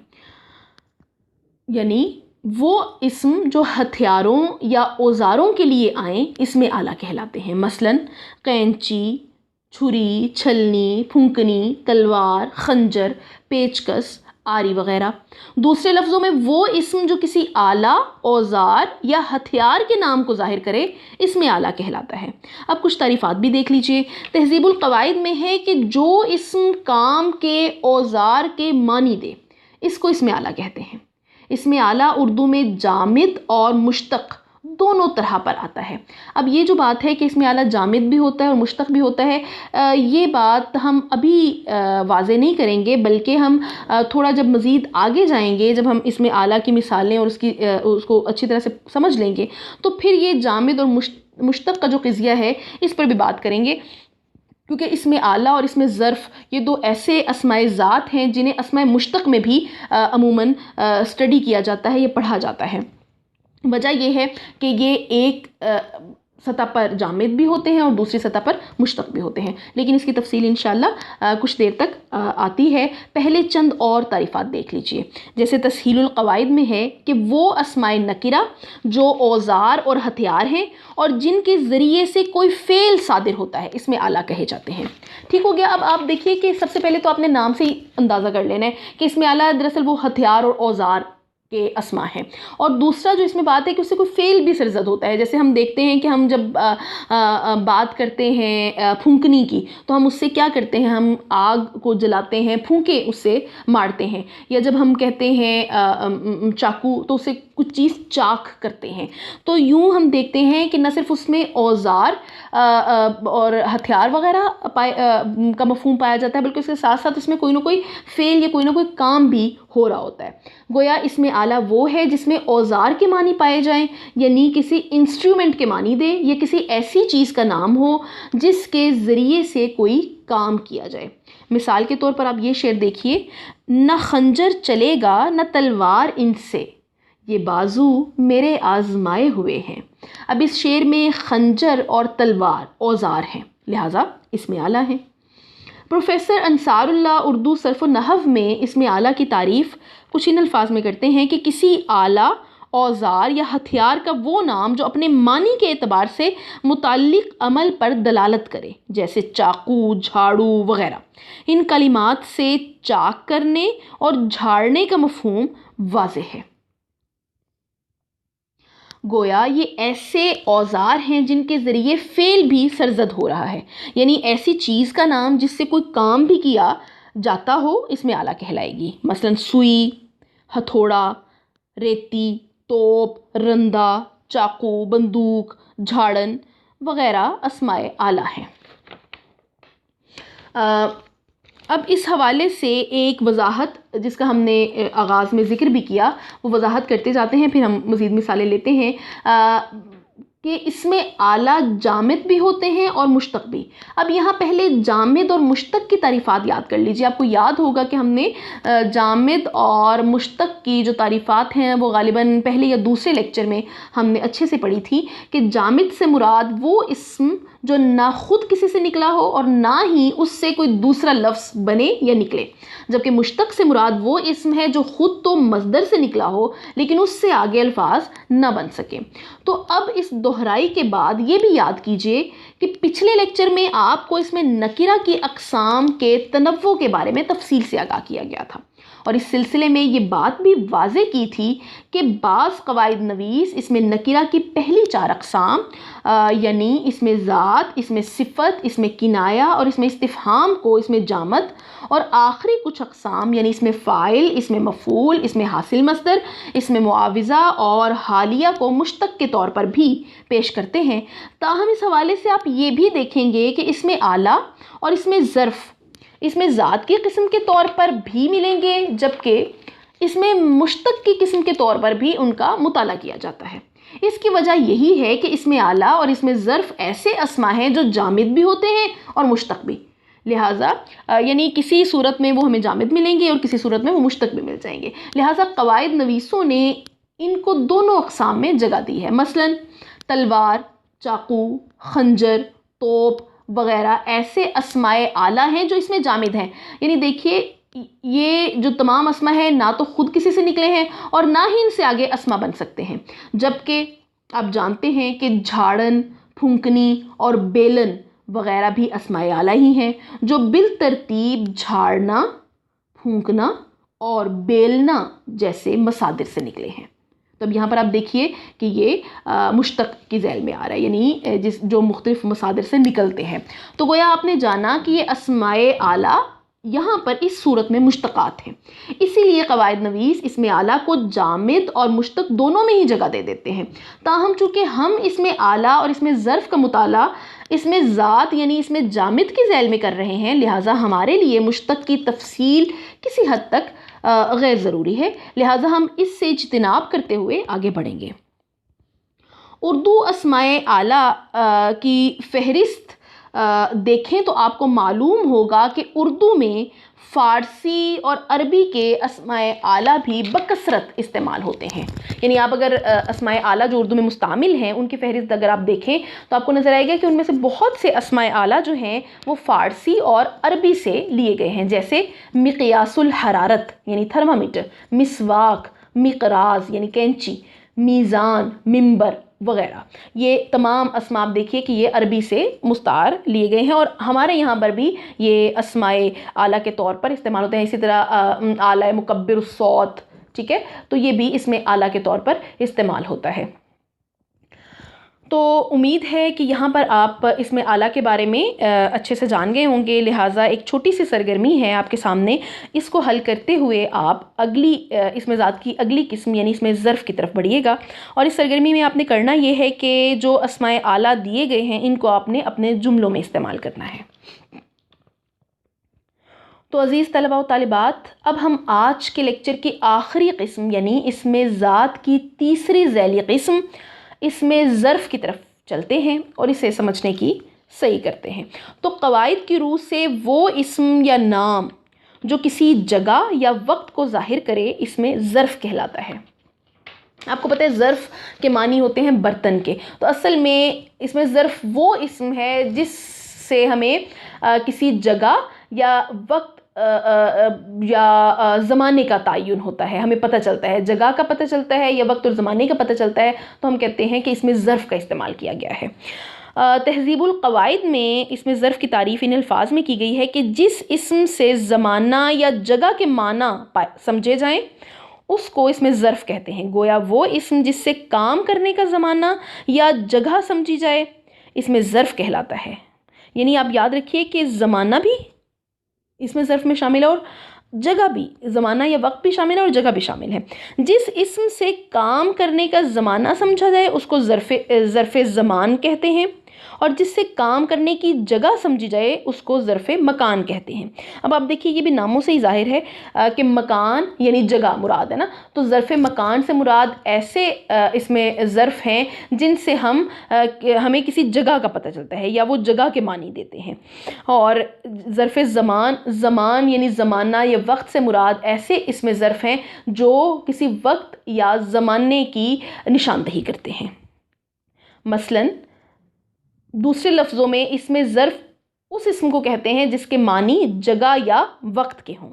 A: यानी वो इस्म जो हथियारों या औज़ारों के लिए आए इसमें आला कहलाते हैं। मसलन कैंची, छुरी, छलनी, फुंकनी, तलवार, खंजर, पेचकस, आरी वगैरह। दूसरे लफ्ज़ों में वो इस्म जो किसी आला, औज़ार या हथियार के नाम को ज़ाहिर करे इसमें आला कहलाता है। अब कुछ तारीफ़ात भी देख लीजिए। तहज़ीबुल क़वाइद में है कि जो इस्म काम के औज़ार के मानी दे इसको इसमें आला कहते हैं। इसमें आला उर्दू में जामिद और मुश्तक़ दोनों तरह पर आता है। अब ये जो बात है कि इसमें आला जामिद भी होता है और मुश्तक़ भी होता है, ये बात हम अभी वाज़े नहीं करेंगे, बल्कि हम थोड़ा जब मज़ीद आगे जाएंगे, जब हम इसमें आला की मिसालें और उसको अच्छी तरह से समझ लेंगे, तो फिर ये जामिद और मुश्तक़ का जो क़िज़िया है इस पर भी बात करेंगे। क्योंकि इसमें आला और इसमें ज़र्फ़ ये दो ऐसे अस्माए ज़ात हैं जिन्हें अस्माए मुश्तक़ में भी अमूमन स्टडी किया जाता है, ये पढ़ा जाता है। वजह यह है कि ये एक सतह पर जामिद भी होते हैं और दूसरी सतह पर मुश्तक़ भी होते हैं, लेकिन इसकी तफसील इंशाअल्लाह कुछ देर तक आती है। पहले चंद और तारीफ़ात देख लीजिए। जैसे तस्हीलुल क़वाइद में है कि वो अस्माए नकिरा जो औज़ार और हथियार हैं और जिनके ज़रिए से कोई फ़ेल सादिर होता है इसमें आला कहे जाते हैं। ठीक हो गया। अब आप देखिए कि सबसे पहले तो आपने नाम से ही अंदाज़ा कर लेना है कि इसमें आला दरअसल वो हथियार और औज़ार के अस्मा है। और दूसरा जो इसमें बात है कि उससे कोई फ़ेल भी सरज़द होता है। जैसे हम देखते हैं कि हम जब बात करते हैं फूंकनी की, तो हम उससे क्या करते हैं, हम आग को जलाते हैं, फूंके उससे मारते हैं। या जब हम कहते हैं चाकू, तो उससे कुछ चीज़ चाक करते हैं। तो यूँ हम देखते हैं कि न सिर्फ उसमें औज़ार और हथियार वगैरह का मफ़हूम पाया जाता है, बल्कि उसके साथ साथ उसमें कोई ना कोई फ़ेल या कोई ना कोई काम भी हो रहा होता है। गोया इसमें आला वो है जिसमें औज़ार के मानी पाए जाएं, यानी किसी इंस्ट्रूमेंट के मानी दे या किसी ऐसी चीज़ का नाम हो जिसके ज़रिए से कोई काम किया जाए। मिसाल के तौर पर आप ये शेर देखिए, न खंजर चलेगा न तलवार इनसे, ये बाजू मेरे आजमाए हुए हैं। अब इस शेर में खंजर और तलवार औज़ार हैं, लिहाजा इसमें आला है। प्रोफेसर अंसारुल्लाह उर्दू सर्फ़ नहव में इसमें आला की तारीफ़ कुछ इन अल्फाज में करते हैं कि किसी आला, औज़ार या हथियार का वो नाम जो अपने मानी के एतबार से मुताल्लिक़ अमल पर दलालत करे, जैसे चाकू, झाड़ू वग़ैरह। इन कलिमात से चाक करने और झाड़ने का मफ़हूम वाज़ेह है। गोया ये ऐसे औज़ार हैं जिनके ज़रिए फ़ेल भी सरज़द हो रहा है, यानी ऐसी चीज़ का नाम जिससे कोई काम भी किया जाता हो, इसमें आला कहलाएगी। मसलन सुई, हथौड़ा, रेती, तोप, रंदा, चाकू, बंदूक, झाड़न वगैरह अस्माए आला हैं। अब इस हवाले से एक वजाहत जिसका हमने आगाज़ में ज़िक्र भी किया, वो वजाहत करते जाते हैं, फिर हम मज़ीद मिसालें लेते हैं कि इसमें आला जामिद भी होते हैं और मुश्तक भी। अब यहाँ पहले जामिद और मुश्तक की तारीफ़ात याद कर लीजिए। आपको याद होगा कि हमने जामिद और मुश्तक की जो तारीफ़ात हैं वो ग़ालिबन पहले या दूसरे लेक्चर में हमने अच्छे से पढ़ी थी कि जामिद से मुराद वो इस्म जो ना खुद किसी से निकला हो और ना ही उससे कोई दूसरा लफ्ज़ बने या निकले, जबकि मुश्तक से मुराद वो इस्म है जो खुद तो मस्दर से निकला हो लेकिन उससे आगे अल्फाज ना बन सके। तो अब इस दोहराई के बाद ये भी याद कीजिए कि पिछले लेक्चर में आपको इसमें नकीरा की अक़साम के तनव्वुं के बारे में तफसील से आगाह किया गया था और इस सिलसिले में ये बात भी वाज़े की थी कि बाज़ क़वाइद नवीस इसमें नकीरा की पहली 4 अक़साम यानी इसमें ज़ात, इसमें सिफ़त, इसमें किनाया और इसमें इस्तिफ़हाम को इसमें जामद और आखिरी कुछ अक़साम यानी इसमें फ़ाइल, इसमें मफ़ूल, इसमें हासिल मस्दर, इसमें मुआविज़ा और हालिया को मुश्तक के तौर पर भी पेश करते हैं। ताहम इस हवाले से आप ये भी देखेंगे कि इसमें आला और इसमें ज़र्फ़ इसमें ज़ात की किस्म के तौर पर भी मिलेंगे, जबकि इसमें मुश्तक की किस्म के तौर पर भी उनका मुताला किया जाता है। इसकी वजह यही है कि इसमें आला और इसमें ज़र्फ़ ऐसे अस्मा हैं जो जामिद भी होते हैं और मुश्तक भी। लिहाजा यानी किसी सूरत में वो हमें जामिद मिलेंगे और किसी सूरत में वो मुश्तक भी मिल जाएंगे। लिहाजा क़वाइद नवीसों ने इनको दोनों अक़साम में जगह दी है। मसलन तलवार, चाकू, खंजर, तोप वगैरह ऐसे अस्माए आला हैं जो इसमें जामिद हैं। यानी देखिए ये जो तमाम अस्मा है ना तो खुद किसी से निकले हैं और ना ही इनसे आगे अस्मा बन सकते हैं, जबकि आप जानते हैं कि झाड़न, फूंकनी और बेलन वगैरह भी अस्माए आला ही हैं जो बिल तरतीब झाड़ना, फूंकना और बेलना जैसे मसादिर से निकले हैं। तब यहाँ पर आप देखिए कि ये मुश्तक की झैल में आ रहा है, यानी जो मुख्तलिफ मसादिर से निकलते हैं। तो गोया आपने जाना कि ये अस्माए आला यहाँ पर इस सूरत में मुश्तक़ात हैं, इसीलिए क़वाइद नवीस इसमें आला को जामिद और मुश्तक दोनों में ही जगह दे देते हैं। ताहम चूँकि हम इसमें आला और इसमें ज़र्फ़ का मुताला इसमें ज़ात यानी इसमें जामिद की झैल में कर रहे हैं, लिहाजा हमारे लिए मुश्तक की तफसील किसी हद तक गैर ज़रूरी है। लिहाजा हम इससे इज्तिनाब करते हुए आगे बढ़ेंगे। उर्दू अस्माए आला की फ़हरिस्त देखें तो आपको मालूम होगा कि उर्दू में फ़ारसी और अरबी के अस्माए आला भी बकसरत इस्तेमाल होते हैं। यानी आप अगर अस्माए आला जो उर्दू में मुस्तामिल हैं उनकी फ़हरिस्त अगर आप देखें तो आपको नज़र आएगा कि उनमें से बहुत से अस्माए आला जो हैं वो फ़ारसी और अरबी से लिए गए हैं, जैसे मिक़यासुल हरारत यानी थर्मामीटर, मिसवाक, मिक़राज़ यानी कैंची, मीज़ान, मिंबर वगैरह। ये तमाम अस्मा आप देखिए कि ये अरबी से मुस्तार लिए गए हैं और हमारे यहाँ पर भी ये अस्माए आला के तौर पर इस्तेमाल होते हैं। इसी तरह आला मुकब्बिर सौत, ठीक है, तो ये भी इसमें आला के तौर पर इस्तेमाल होता है। तो उम्मीद है कि यहाँ पर आप इसमें आला के बारे में अच्छे से जान गए होंगे। लिहाजा एक छोटी सी सरगर्मी है आपके सामने, इसको हल करते हुए आप अगली इसमें ज़ात की अगली किस्म यानी इसमें ज़र्फ़ की तरफ बढ़िएगा। और इस सरगर्मी में आपने करना ये है कि जो अस्माए आला दिए गए हैं इनको आपने अपने जुमलों में इस्तेमाल करना है। तो अज़ीज़ तलबा व तालिबात, अब हम आज के लेक्चर की आखिरी किस्म यानी इसमें ज़ात की तीसरी झैली किस्म इसमें ज़र्फ़ की तरफ चलते हैं और इसे समझने की सही करते हैं। तो क़वाइद की रूह से वो इस्म या नाम जो किसी जगह या वक्त को ज़ाहिर करे इसमें ज़र्फ़ कहलाता है। आपको पता है ज़र्फ़ के मानी होते हैं बर्तन के, तो असल में इसमें ज़र्फ़ वो इस्म है जिससे हमें किसी जगह या वक्त या ज़माने का तयन होता है, हमें पता चलता है, जगह का पता चलता है या वक्त और ज़माने का पता चलता है, तो हम कहते हैं कि इसमें ज़र्फ़ का इस्तेमाल किया गया है। तहज़ीबुल क़वाइद में इसमें ज़र्फ़ की तारीफ़ इन अल्फाज में की गई है कि जिस इस्म से ज़माना या जगह के माना समझे जाएँ उसको इसमें ज़र्फ़ कहते हैं। गोया वो इसम जिससे काम करने का ज़माना या जगह समझी जाए इसमें ज़र्फ़ कहलाता है। यानी आप याद रखिए कि ज़माना भी इसमें ज़र्फ़ में शामिल है और जगह भी, ज़माना या वक्त भी शामिल है और जगह भी शामिल है। जिस इसम से काम करने का ज़माना समझा जाए उसको ज़र्फ़े ज़मान कहते हैं और जिससे काम करने की जगह समझी जाए उसको ज़र्फ़े मकान कहते हैं। अब आप देखिए, ये भी नामों से ही ज़ाहिर है कि मकान यानी जगह मुराद है ना, तो ज़र्फ़े मकान से मुराद ऐसे इसमें ज़र्फ़ हैं जिनसे हमें किसी जगह का पता चलता है या वो जगह के मानी देते हैं। और ज़र्फ़े ज़मान यानी ज़माना या वक्त से मुराद ऐसे इसमें ज़र्फ़ हैं जो किसी वक्त या ज़माने की निशानदही करते हैं। मसलन दूसरे लफ्ज़ों में इसमें ज़र्फ़ उस इस्म को कहते हैं जिसके मानी जगह या वक्त के हों।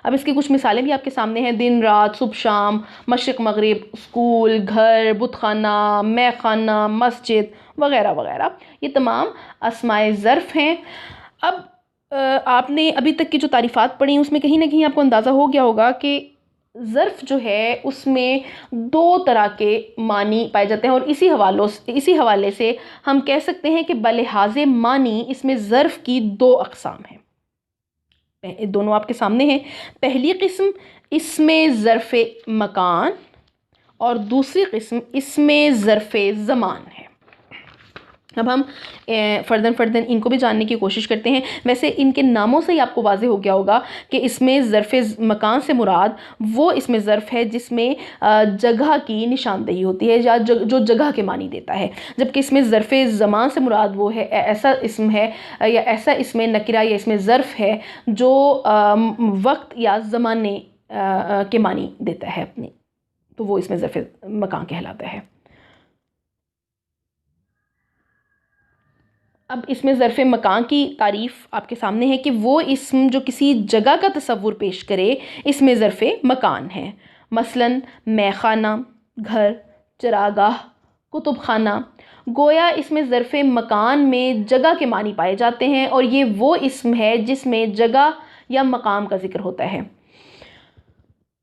A: अब इसकी कुछ मिसालें भी आपके सामने हैं। दिन रात, सुबह शाम, मशरिक़ मगरिब, स्कूल, घर, बुतखाना, मैखाना, मस्जिद वग़ैरह वग़ैरह, ये तमाम अस्माए ज़र्फ़ हैं। अब आपने अभी तक की जो तारीफ़ात पढ़ी उसमें कहीं ना कहीं आपको अंदाज़ा हो गया होगा कि ज़र्फ़ जो है उसमें दो तरह के मानी पाए जाते हैं और इसी हवाले से हम कह सकते हैं कि बलिहाज़े मानी इसमें ज़र्फ़ की दो अक़साम हैं। दोनों आपके सामने हैं। पहली किस्म इसमें ज़र्फ़े मकान और दूसरी किस्म इसमें ज़र्फ़े ज़मान है। अब हम फ़र्दन इनको भी जानने की कोशिश करते हैं। वैसे इनके नामों से ही आपको वाज़ेह हो गया होगा कि इसमें ज़र्फ़े मकान से मुराद वो इसमें ज़र्फ़ है जिसमें जगह की निशानदेही होती है या जो जगह के मानी देता है, जबकि इसमें ज़र्फ़े ज़मान से मुराद वो है ऐसा इसम है या ऐसा इसमें नकिरा या इसमें ज़र्फ़ है जो वक्त या ज़माने के मानी देता है अपने, तो वो इसमें ज़र्फ़े मकान कहलाता है। अब इसमें ज़र्फ़े मकान की तारीफ़ आपके सामने है कि वो इस्म जो किसी जगह का तसव्वुर पेश करे इसमें ज़र्फ़े मकान है। मसलन मैखाना, घर, चरागाह, कुतुब खाना। गोया इसमें ज़र्फ़े मकान में जगह के मानी पाए जाते हैं और ये वो इस्म है जिसमें जगह या मकाम का ज़िक्र होता है।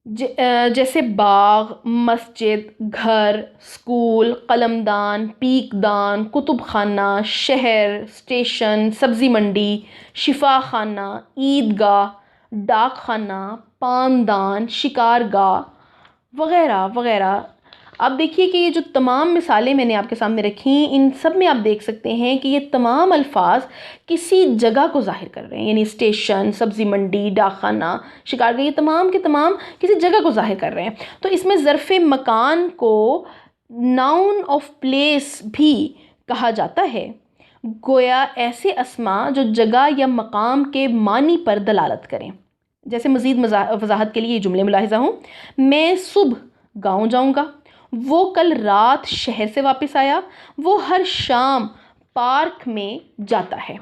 A: जैसे बाग, मस्जिद, घर, स्कूल, कलमदान, पीकदान, कुतुब खाना, शहर, स्टेशन, सब्ज़ी मंडी, शिफा खाना, ईदगाह, डाक खाना, पानदान, शिकारगाह वग़ैरह वग़ैरह। आप देखिए कि ये जो तमाम मिसालें मैंने आपके सामने रखी, इन सब में आप देख सकते हैं कि ये तमाम अल्फाज किसी जगह को ज़ाहिर कर रहे हैं। यानी स्टेशन, सब्ज़ी मंडी, डाकखाना, शिकारगाह, ये तमाम के तमाम किसी जगह को ज़ाहिर कर रहे हैं। तो इसमें ज़र्फ़े मकान को नाउन ऑफ प्लेस भी कहा जाता है। गोया ऐसे अस्मा जो जगह या मकाम के मानी पर दलालत करें। जैसे मज़ीद वज़ाहत के लिए ये जुमले मुलाहिज़ा हूँ। मैं सुबह गाँव जाऊँगा, वो कल रात शहर से वापस आया, वो हर शाम पार्क में जाता है।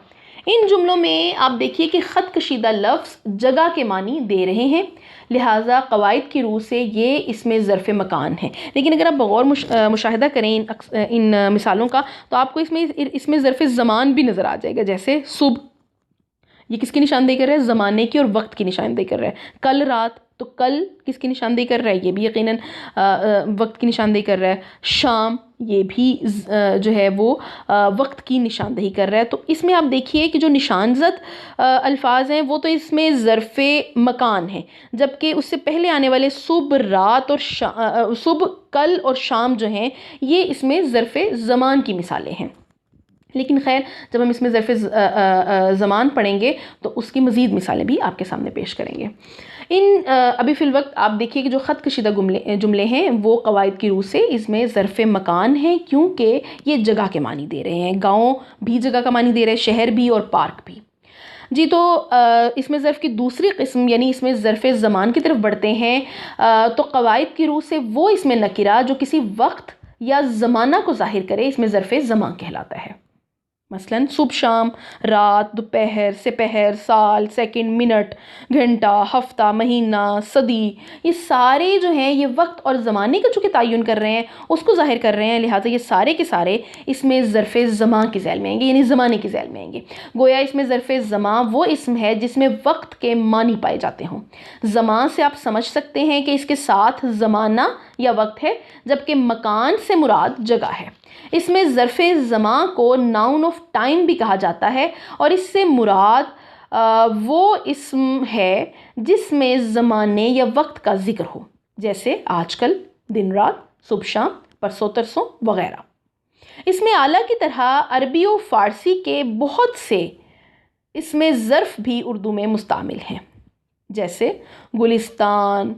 A: इन जुमलों में आप देखिए कि ख़त कशीदा लफ्ज़ जगह के मानी दे रहे हैं, लिहाजा क़वाइद की रूह से ये इसमें ज़र्फ़े मकान है। लेकिन अगर आप बग़ौर मुशाहिदा करें इन मिसालों का तो आपको इसमें ज़र्फ़े ज़मान भी नज़र आ जाएगा। जैसे सुबह, ये किसकी निशानदेही कर रहा है? ज़माने की और वक्त की निशानदेही कर रहा है। कल रात, तो कल किसकी निशानदेही कर रहा है? ये भी यकीनन वक्त की निशानदेही कर रहा है। शाम, ये भी जो है वो वक्त की निशानदेही कर रहा है। तो इसमें आप देखिए कि जो निशानज़द अल्फाज हैं वो तो इसमें ज़र्फ़े मकान हैं, जबकि उससे पहले आने वाले सुबह, रात और सुबह, कल और शाम जो हैं ये इसमें ज़र्फ़े ज़मान की मिसालें हैं। लेकिन खैर, जब हम इसमें ज़र्फ़े ज़मान पढ़ेंगे तो उसकी मज़ीद मिसालें भी आपके सामने पेश करेंगे। अभी फ़िल वक्त आप देखिए कि जो ख़त कशीदा जुमले हैं वो क़वाइद की रूह से इसमें ज़र्फ़े मकान हैं, क्योंकि ये जगह के मानी दे रहे हैं। गाँव भी जगह का मानी दे रहे हैं, शहर भी और पार्क भी। जी, तो इसमें ज़र्फ़ की दूसरी किस्म यानी इसमें ज़र्फ़े ज़मान की तरफ बढ़ते हैं। तो क़वाइद की रूह से वो इसमें नकिरा जो किसी वक्त या ज़माना को ज़ाहिर करे इसमें ज़र्फ़े ज़मान कहलाता है। मसलन सुबह शाम, रात, दोपहर, sepहर, साल, सेकंड, मिनट, घंटा, हफ्ता, महीना, सदी, ये सारे जो हैं ये वक्त और ज़माने का चूँकि तयन कर रहे हैं, उसको ज़ाहिर कर रहे हैं, लिहाजा ये सारे के सारे इसमें ज़र्फ़े ज़मां की ज़ैल में आएंगे, यानी ज़माने की ज़ैल में आएंगे। गोया इसमें ज़र्फ़े ज़मां वो इसम है जिसमें वक्त के मानी पाए जाते हों। ज़मां से आप समझ सकते हैं कि इसके साथ ज़माना या वक्त है, जबकि मकान से मुराद जगह है। इसमें ज़र्फ़े ज़मां को नाउन ऑफ टाइम भी कहा जाता है और इससे मुराद वो इस्म है जिसमें ज़माने या वक्त का ज़िक्र हो, जैसे आजकल, दिन रात, सुबह शाम, परसों तरसों वगैरह। इसमें आला की तरह अरबी और फ़ारसी के बहुत से इसमें ज़र्फ़ भी उर्दू में मुस्तामिल हैं, जैसे गुलिस्तान,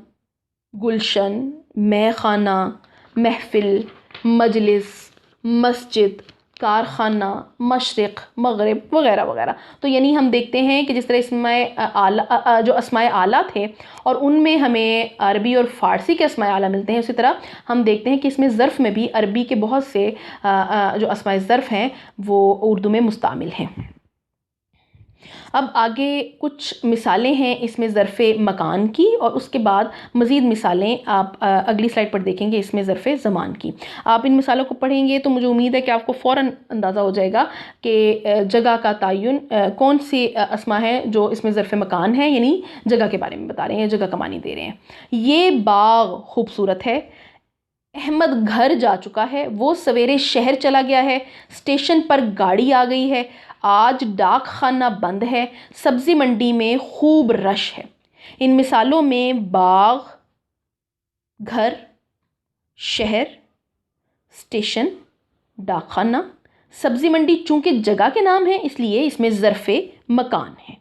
A: गुलशन, मैखाना, महफ़िल, मजलिस, मस्जिद, कारखाना, मशरिक़, मग़रिब वगैरह वगैरह। तो यानी हम देखते हैं कि जिस तरह इसमें आला जो अस्माए आला थे और उनमें हमें अरबी और फ़ारसी के अस्माए आला मिलते हैं, उसी तरह हम देखते हैं कि इसमें ज़र्फ़ में भी अरबी के बहुत से जो अस्माए ज़र्फ़ हैं वो उर्दू में मुस्तामिल हैं। अब आगे कुछ मिसालें हैं इसमें ज़र्फ़े मकान की और उसके बाद मज़ीद मिसालें आप अगली स्लाइड पर देखेंगे इसमें ज़र्फ़े ज़मान की। आप इन मिसालों को पढ़ेंगे तो मुझे उम्मीद है कि आपको फ़ौरन अंदाज़ा हो जाएगा कि जगह का तयन कौन सी अस्मा है जो इसमें ज़र्फ़े मकान है, यानी जगह के बारे में बता रहे हैं, जगह का मानी दे रहे हैं। ये बाग खूबसूरत है, अहमद घर जा चुका है, वो सवेरे शहर चला गया है, स्टेशन पर गाड़ी आ गई है, आज डाक खाना बंद है, सब्ज़ी मंडी में खूब रश है। इन मिसालों में बाग, घर, शहर, स्टेशन, डाक खाना, सब्ज़ी मंडी चूँकि जगह के नाम हैं इसलिए इसमें ज़र्फ़े मकान है।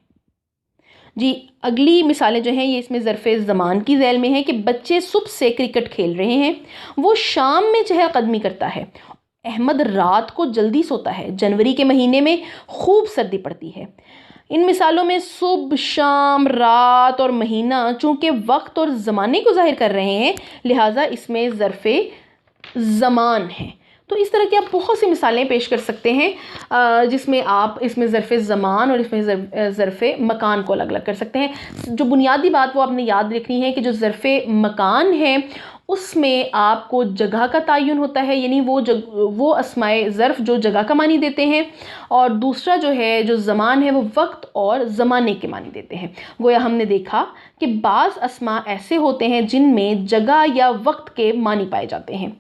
A: जी, अगली मिसालें जो हैं ये इसमें ज़र्फ़े ज़मान की ज़ैल में है कि बच्चे सुबह से क्रिकेट खेल रहे हैं, वो शाम में चहलकदमी करता है। अहमद रात को जल्दी सोता है, जनवरी के महीने में खूब सर्दी पड़ती है। इन मिसालों में सुबह, शाम, रात और महीना चूँकि वक्त और ज़माने को ज़ाहिर कर रहे हैं, लिहाजा इसमें ज़र्फ़े ज़मान है। तो इस तरह की आप बहुत सी मिसालें पेश कर सकते हैं जिसमें आप इसमें ज़र्फ़े ज़मान और इसमें ज़र्फ़े मकान को अलग अलग कर सकते हैं। जो बुनियादी बात वो आपने याद रखनी है कि जो ज़र्फ़े मकान है उसमें आपको जगह का तयन होता है, यानी वो अस्माए ज़र्फ़ जो जगह का मानी देते हैं, और दूसरा जो है जो ज़मान है वो वक्त और ज़माने के मानी देते हैं। गोया हमने देखा कि बाज़ अस्मा ऐसे होते हैं जिनमें जगह या वक्त के मानी पाए जाते हैं।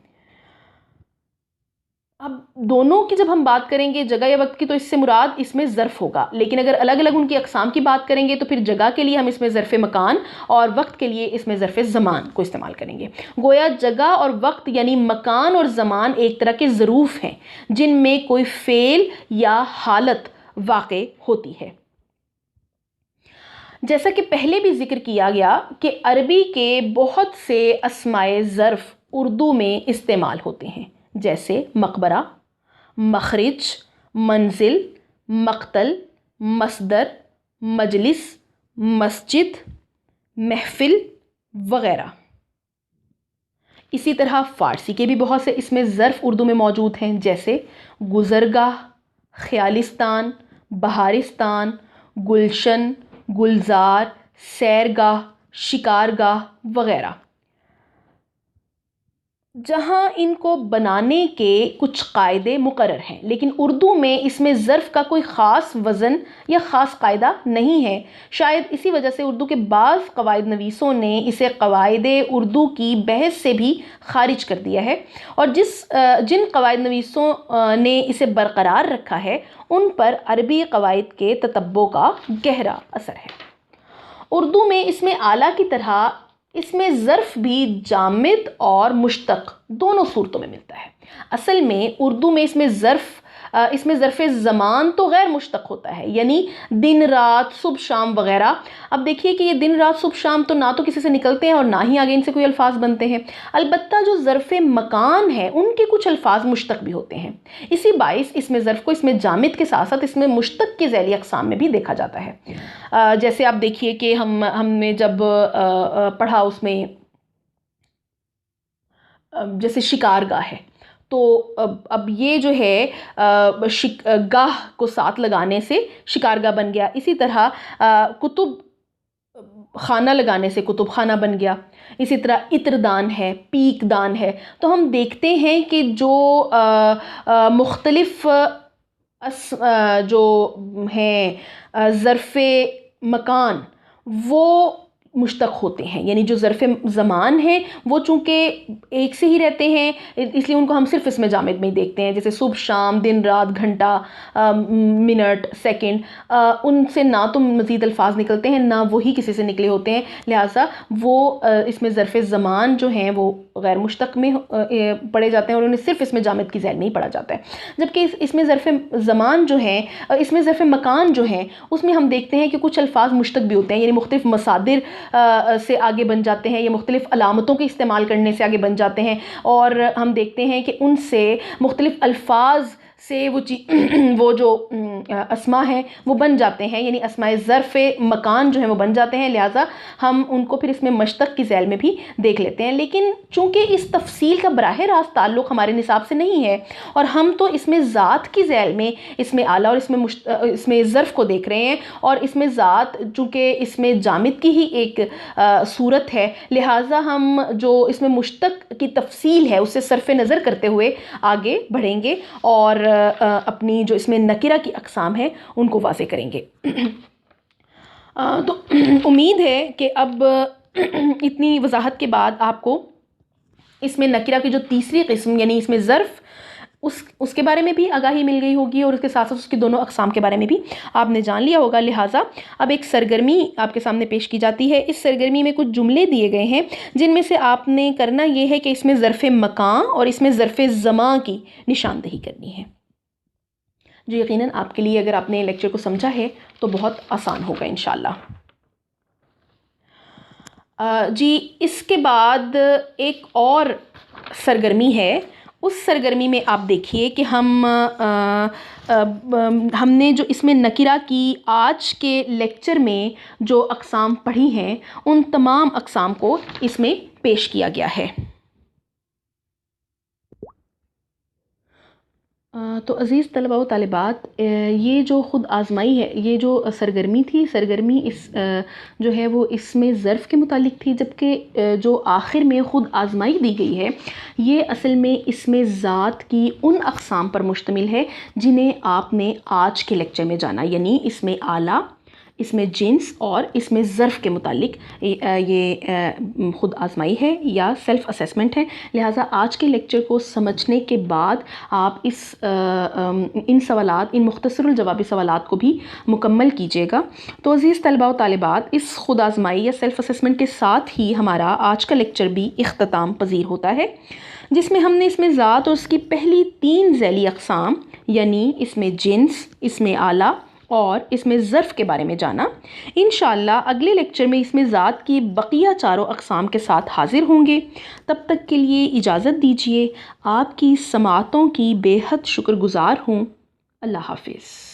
A: अब दोनों की जब हम बात करेंगे जगह या वक्त की तो इससे मुराद इसमें ज़र्फ़ होगा, लेकिन अगर अलग अलग उनकी अक़साम की बात करेंगे तो फिर जगह के लिए हम इसमें ज़र्फ़े मकान और वक्त के लिए इसमें ज़र्फ़े ज़मान को इस्तेमाल करेंगे। गोया जगह और वक्त यानी मकान और ज़मान एक तरह के ज़रूफ़ हैं जिनमें कोई फ़ेल या हालत वाक़े होती है। जैसा कि पहले भी ज़िक्र किया गया कि अरबी के बहुत से अस्माए ज़र्फ़ उर्दू में इस्तेमाल होते हैं, जैसे मकबरा, मखरिज, मंजिल, मक्तल, मसदर, मजलिस, मस्जिद, महफिल वगैरह। इसी तरह फ़ारसी के भी बहुत से इसमें ज़र्फ़ उर्दू में मौजूद हैं, जैसे गुज़रगाह, ख़यालिस्तान, बहारिस्तान, गुलशन, गुलजार, सैरगाह, शिकारगाह वगैरह। जहाँ इनको बनाने के कुछ कायदे मुकर्रर हैं, लेकिन उर्दू में इसमें ज़र्फ़ का कोई ख़ास वज़न या ख़ास कायदा नहीं है। शायद इसी वजह से उर्दू के बाज़ क़वायद नवीसों ने इसे क़वायदे उर्दू की बहस से भी ख़ारिज कर दिया है, और जिन क़वायद नवीसों ने इसे बरक़रार रखा है उन पर अरबी क़वायद के ततब्बो का गहरा असर है। उर्दू में इसमें आला की तरह इसमें ज़र्फ़ भी जामिद और मुश्तक़ दोनों सूरतों में मिलता है। असल में उर्दू में इसमें ज़र्फ़े ज़मान तो गैर मुश्तक़ होता है, यानी दिन रात, सुबह शाम वगैरह। अब देखिए कि ये दिन रात, सुबह शाम तो ना तो किसी से निकलते हैं और ना ही आगे इनसे कोई अल्फाज बनते हैं। अलबत्ता जो ज़र्फ़े मकान है उनके कुछ अल्फाज मुश्तक़ भी होते हैं। इसी बाइस इसमें ज़र्फ़ को इसमें जामिद के साथ साथ इसमें मुश्तक़ की ज़ैली अक़साम में भी देखा जाता है। जैसे आप देखिए कि हमने जब पढ़ा उसमें जैसे शिकारगाह है, तो अब ये जो है गाह को साथ लगाने से शिकारगाह बन गया। इसी तरह कुतुब खाना लगाने से कुतुब खाना बन गया। इसी तरह इत्रदान है, पीक दान है। तो हम देखते हैं कि जो मुख्तलिफ जो हैं ज़र्फ़े मकान वो मुश्तक होते हैं, यानी जो ज़र्फ़े ज़मान हैं वो चूँकि एक से ही रहते हैं इसलिए उनको हम सिर्फ इसमें जामिद में ही देखते हैं, जैसे सुबह शाम, दिन रात, घंटा, मिनट, सेकंड, उनसे ना तो मज़ीद अल्फाज निकलते हैं ना वही किसी से निकले होते हैं, लिहाजा वो इसमें ज़र्फ़े ज़मान जो हैं वो गैर मुश्तक में पढ़े जाते हैं और उन्हें सिर्फ इसमें जामिद की ज़ैल में ही पढ़ा जाता है। जबकि इसमें ज़र्फ़े ज़मान जो हैं, इसमें ज़र्फ़े मकान जो हैं उसमें हम देखते हैं कि कुछ अल्फाज मुश्तक भी होते हैं, यानी मुख्तलिफ मसादिर से आगे बन जाते हैं या मुख्तलिफ अलामतों के इस्तेमाल करने से आगे बन जाते हैं और हम देखते हैं कि उनसे मुख्तलिफ अल्फाज से वो जो अस्मा है वो बन जाते हैं, यानी अस्माए ज़र्फ़े मकान जो है वो बन जाते हैं। लिहाजा हम उनको फिर इसमें मश्तक की ज़ैल में भी देख लेते हैं। लेकिन चूँकि इस तफसील का बराह रास्त ताल्लुक़ हमारे निसाब से नहीं है और हम तो इसमें ज़ात की ज़ैल में इसमें आला और इसमें ज़र्फ़ को देख रहे हैं और इसमें ज़ात चूँकि इसमें जामिद की ही एक सूरत है, लिहाजा हम जो इसमें मुश्तक की तफसील है उससे सरफ़ नज़र करते हुए आगे बढ़ेंगे और अपनी जो इसमें नकिरा की अक़साम है उनको वाज़े करेंगे। तो उम्मीद है कि अब इतनी वजाहत के बाद आपको इसमें नकिरा की जो तीसरी किस्म यानी इसमें ज़र्फ़ उसके बारे में भी आगाही मिल गई होगी और उसके साथ साथ उसकी दोनों अक़साम के बारे में भी आपने जान लिया होगा। लिहाजा अब एक सरगर्मी आपके सामने पेश की जाती है। इस सरगर्मी में कुछ जुमले दिए गए हैं जिनमें से आपने करना ये है कि इसमें ज़र्फ़े मकान और इसमें ज़र्फ़े ज़मां की निशानदही करनी है, जो यकीनन आपके लिए अगर आपने लेक्चर को समझा है तो बहुत आसान होगा इंशाअल्लाह। जी, इसके बाद एक और सरगर्मी है। उस सरगर्मी में आप देखिए कि हमने जो इसमें नकिरा की आज के लेक्चर में जो अक़साम पढ़ी हैं उन तमाम अक़साम को इसमें पेश किया गया है। तो अज़ीज़ तलबा व तालिबात, ये जो ख़ुद आज़माई है, ये जो सरगर्मी थी, सरगर्मी इस जो है वो इसमें ज़र्फ़ के मुतालिक थी, जबकि जो आखिर में ख़ुद आज़माई दी गई है ये असल में इसमें ज़ात की उन अक़साम पर मुश्तमिल है जिन्हें आपने आज के लेक्चर में जाना, यानी इसमें आला, इसमें जिन्स और इसमें ज़र्फ़ के मुतालिक ये ख़ुद आज़माई है या सेल्फ़ असेसमेंट है। लिहाजा आज के लेक्चर को समझने के बाद आप इन सवालात, इन मुख्तसरुल जवाबी सवालात को भी मुकम्मल कीजिएगा। तो अज़ीज़ तलबा व तालिबात, इस ख़ुद आज़माई या सेल्फ़ असेसमेंट के साथ ही हमारा आज का लेक्चर भी इख्तिताम पज़ीर होता है, जिसमें हमने इसमें ज़ात और उसकी पहली 3 ज़ैली अक़साम यानी इसमें जिन्स, इसमें आला और इसमें ज़र्फ़ के बारे में जाना। इंशाअल्लाह अगले लेक्चर में इसमें ज़ात की बकिया चारों अक़साम के साथ हाज़िर होंगे। तब तक के लिए इजाज़त दीजिए। आपकी समाअतों की बेहद शुक्रगुज़ार हूँ। अल्लाह हाफ़िज़।